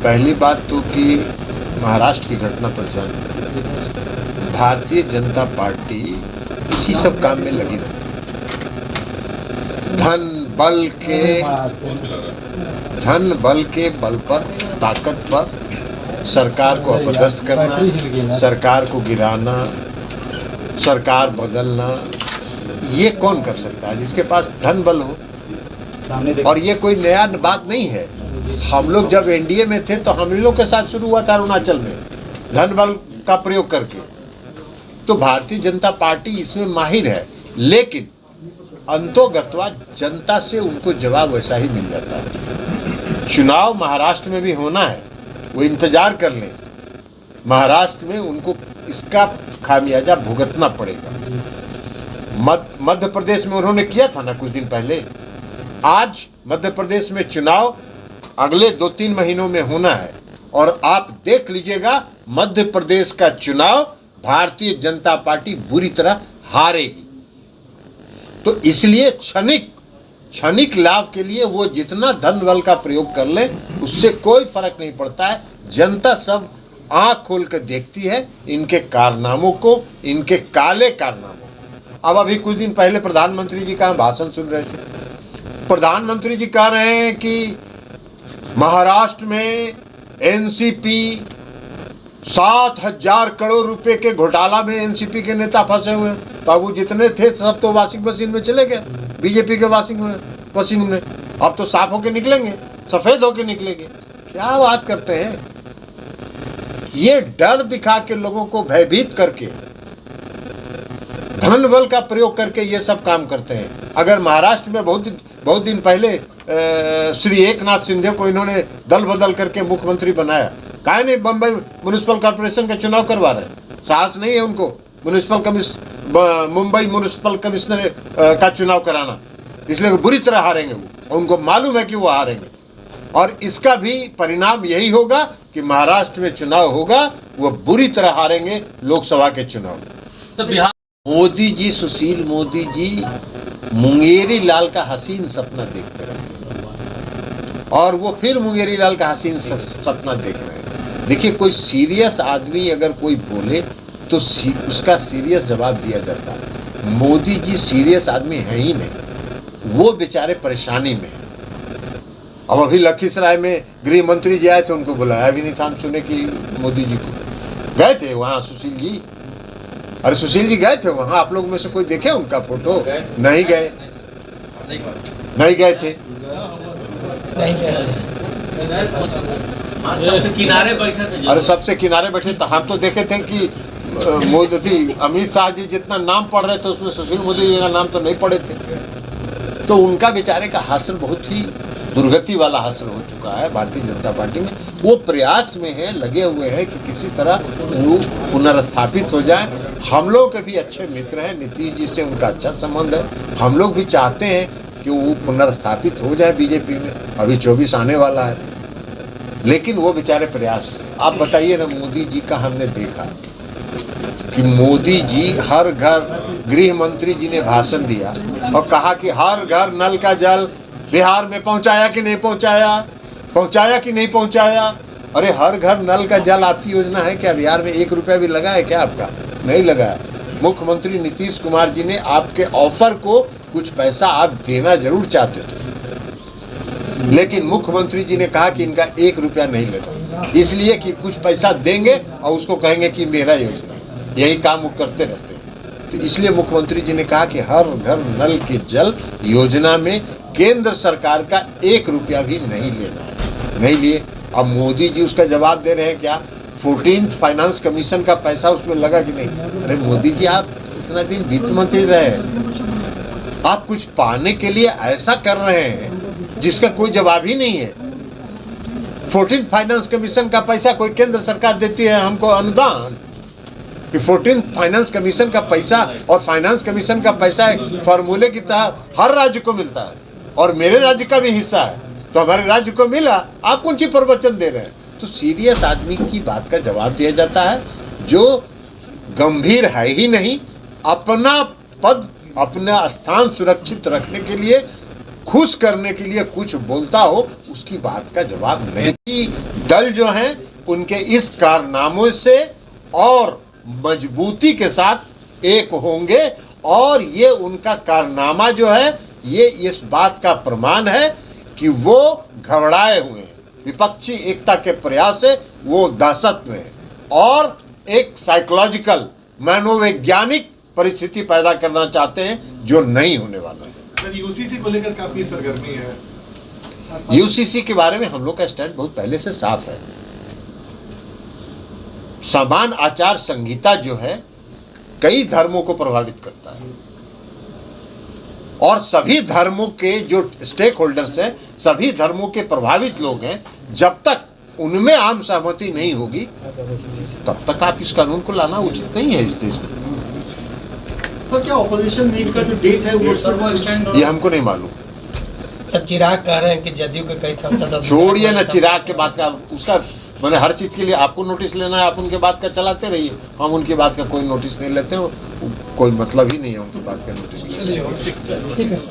पहली बात तो कि महाराष्ट्र की घटना पर जान, भारतीय जनता पार्टी इसी सब काम में लगी रहती है। धन बल के बल पर, ताकत पर सरकार को अपदस्थ करना, सरकार को गिराना, सरकार बदलना, ये कौन कर सकता है जिसके पास धन बल हो। और ये कोई नया बात नहीं है। हम लोग जब एनडीए में थे तो हम लोग के साथ शुरू हुआ था अरुणाचल में धन बल का प्रयोग करके। तो भारतीय जनता पार्टी इसमें माहिर है, लेकिन अंतोगत्वा जनता से उनको जवाब वैसा ही मिल जाता है। चुनाव महाराष्ट्र में भी होना है, वो इंतजार कर लें। महाराष्ट्र में उनको इसका खामियाजा भुगतना पड़ेगा। मध्य प्रदेश में उन्होंने किया था ना कुछ दिन पहले। आज मध्य प्रदेश में चुनाव अगले 2-3 महीनों में होना है और आप देख लीजिएगा मध्य प्रदेश का चुनाव भारतीय जनता पार्टी बुरी तरह हारेगी। तो इसलिए क्षणिक लाभ के लिए वो जितना धन बल का प्रयोग कर ले उससे कोई फर्क नहीं पड़ता है। जनता सब आंख खोल कर देखती है इनके कारनामों को, इनके काले कारनामों को। अब अभी कुछ दिन पहले प्रधानमंत्री जी का भाषण सुन रहे थे। प्रधानमंत्री जी कह रहे हैं कि महाराष्ट्र में एनसीपी 7,000 करोड़ रुपए के घोटाला में एनसीपी के नेता फंसे हुए हैं। तो वो जितने थे सब तो वॉशिंग मशीन में चले गए, बीजेपी के वॉशिंग में। अब तो साफ होके निकलेंगे, सफेद होके निकलेंगे। क्या बात करते हैं। ये डर दिखा के लोगों को भयभीत करके, धन बल का प्रयोग करके ये सब काम करते हैं। अगर महाराष्ट्र में बहुत दिन पहले श्री एकनाथ शिंदे को इन्होंने दल बदल करके मुख्यमंत्री बनाया, काहे नहीं बम्बई म्युनिसिपल कॉर्पोरेशन का चुनाव करवा रहे हैं। साहस नहीं है उनको मुंबई म्युनिसिपल कमिश्नर का चुनाव कराना, इसलिए बुरी तरह हारेंगे वो। उनको मालूम है कि वो हारेंगे और इसका भी परिणाम यही होगा कि महाराष्ट्र में चुनाव होगा, वो बुरी तरह हारेंगे लोकसभा के चुनाव। मोदी जी, सुशील मोदी जी मुंगेरी लाल का हसीन सपना देखते रहे और वो फिर मुंगेरी लाल का हसीन सपना देख रहे हैं। देखिए, कोई सीरियस आदमी अगर कोई बोले तो उसका सीरियस जवाब दिया जाता है। मोदी जी सीरियस आदमी है ही नहीं, वो बेचारे परेशानी में। अब अभी लखीसराय में गृह मंत्री जी आए थे, उनको बुलाया भी नहीं था। हम सुने कि मोदी जी को गए थे वहाँ सुशील जी। अरे सुशील जी गए थे वहाँ, आप लोग में से कोई देखे उनका फोटो? नहीं गए थे। किनारे बैठे थे। अरे सबसे किनारे बैठे। तो हम तो देखे थे कि मोदी अमित शाह जी जितना नाम पढ़ रहे थे उसमें सुशील मोदी जी का नाम तो नहीं पढ़े थे। तो उनका बेचारे का हासिल बहुत ही दुर्गति वाला हासिल हो चुका है भारतीय जनता पार्टी में। वो प्रयास में है, लगे हुए हैं कि किसी तरह वो पुनर्स्थापित हो जाए। हम लोग के भी अच्छे मित्र हैं, नीतीश जी से उनका अच्छा संबंध है। हम लोग भी चाहते हैं कि वो पुनर्स्थापित हो जाए बीजेपी में। अभी 24 आने वाला है, लेकिन वो बेचारे प्रयास में। आप बताइए ना, मोदी जी का हमने देखा कि मोदी जी हर घर, गृह मंत्री जी ने भाषण दिया और कहा कि हर घर नल का जल बिहार में पहुंचाया कि नहीं पहुंचाया। अरे हर घर नल का जल आपकी योजना है क्या? बिहार में 1 रुपया भी लगा है क्या आपका? नहीं लगा है। मुख्यमंत्री नीतीश कुमार जी ने आपके ऑफर को कुछ पैसा आप देना जरूर चाहते थे, लेकिन मुख्यमंत्री जी ने कहा कि इनका 1 रुपया नहीं लगा, इसलिए कि कुछ पैसा देंगे और उसको कहेंगे कि मेरा योजना। यही काम वो करते रहते हैं। तो इसलिए मुख्यमंत्री जी ने कहा कि हर घर नल के जल योजना में केंद्र सरकार का 1 रुपया भी नहीं लेना है। नहीं लिए। अब मोदी जी उसका जवाब दे रहे हैं क्या? 14th फाइनेंस कमीशन का पैसा उसमें लगा कि नहीं? अरे मोदी जी, आप इतना दिन वित्त मंत्री रहे, आप कुछ पाने के लिए ऐसा कर रहे हैं जिसका कोई जवाब ही नहीं है। 14th फाइनेंस कमीशन का पैसा कोई केंद्र सरकार देती है हमको अनुदान, कि 14th फाइनेंस कमीशन का पैसा और फाइनेंस कमीशन का पैसा एक फॉर्मूले की तरह हर राज्य को मिलता है और मेरे राज्य का भी हिस्सा है, तो हमारे राज्य को मिला, आप कौन सी प्रवचन दे रहे हैं? तो सीरियस आदमी की बात का जवाब दिया जाता है, जो गंभीर है ही नहीं। अपना पद, अपना स्थान सुरक्षित रखने के लिए खुश करने के लिए कुछ बोलता हो, उसकी बात का जवाब नहीं। कि दल जो हैं उनके इस कारनामों से और मजबूती के साथ एक होंगे, और ये उनका कारनामा जो है ये इस बात का प्रमाण है कि वो घबराए हुए हैं। विपक्षी एकता के प्रयास से वो दहशत में है और एक साइकोलॉजिकल मनोवैज्ञानिक परिस्थिति पैदा करना चाहते हैं जो नहीं होने वाला है। सर, यूसीसी को लेकर काफी सरगर्मी है। यूसीसी के बारे में हम लोग का स्टैंड बहुत पहले से साफ है। समान आचार संहिता जो है कई धर्मों को प्रभावित करता है और सभी धर्मों के जो स्टेक होल्डर्स हैं, सभी धर्मों के प्रभावित लोग हैं, जब तक उनमें आम सहमति नहीं होगी तब तक आप इस कानून को लाना उचित नहीं है इस देश में। सर, क्या ऑपोजिशन मीट का जो डेट है वो ये हमको नहीं मालूम। सब चिराग कह रहे हैं कि जदयू के कई सांसद छोड़िए ना चिराग के बात का, उसका मैंने हर चीज के लिए आपको नोटिस लेना है, आप उनके बात का चलाते रहिए, हम उनकी बात का कोई नोटिस नहीं लेते, कोई मतलब ही नहीं है उनकी बात का नोटिस लेने का।